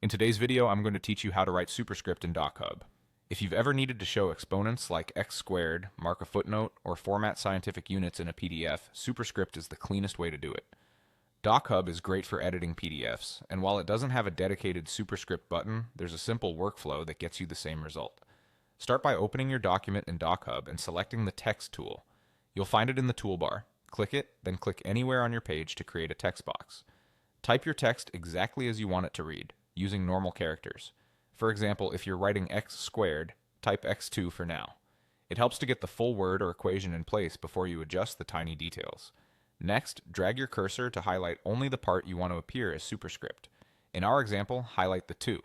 In today's video, I'm going to teach you how to write Superscript in DocHub. If you've ever needed to show exponents like x squared, mark a footnote, or format scientific units in a PDF, Superscript is the cleanest way to do it. DocHub is great for editing PDFs, and while it doesn't have a dedicated Superscript button, there's a simple workflow that gets you the same result. Start by opening your document in DocHub and selecting the Text tool. You'll find it in the toolbar. Click it, then click anywhere on your page to create a text box. Type your text exactly as you want it to read, using normal characters. For example, if you're writing x squared, type x2 for now. It helps to get the full word or equation in place before you adjust the tiny details. Next, drag your cursor to highlight only the part you want to appear as superscript. In our example, highlight the 2.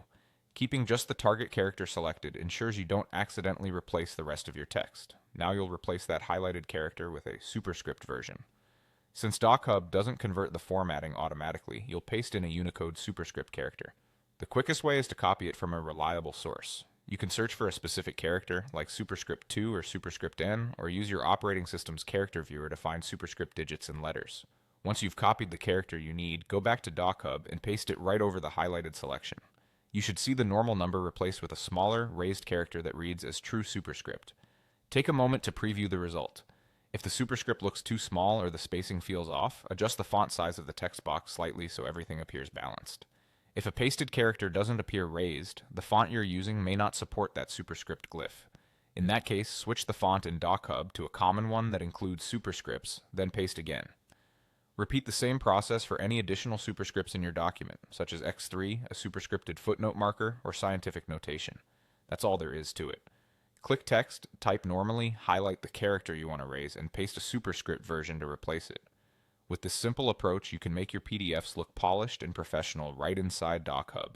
Keeping just the target character selected ensures you don't accidentally replace the rest of your text. Now you'll replace that highlighted character with a superscript version. Since DocHub doesn't convert the formatting automatically, you'll paste in a Unicode superscript character. The quickest way is to copy it from a reliable source. You can search for a specific character, like Superscript 2 or Superscript N, or use your operating system's character viewer to find superscript digits and letters. Once you've copied the character you need, go back to DocHub and paste it right over the highlighted selection. You should see the normal number replaced with a smaller, raised character that reads as true superscript. Take a moment to preview the result. If the superscript looks too small or the spacing feels off, adjust the font size of the text box slightly so everything appears balanced. If a pasted character doesn't appear raised, the font you're using may not support that superscript glyph. In that case, switch the font in DocHub to a common one that includes superscripts, then paste again. Repeat the same process for any additional superscripts in your document, such as x3, a superscripted footnote marker, or scientific notation. That's all there is to it. Click Text, type normally, highlight the character you want to raise, and paste a superscript version to replace it. With this simple approach, you can make your PDFs look polished and professional right inside DocHub.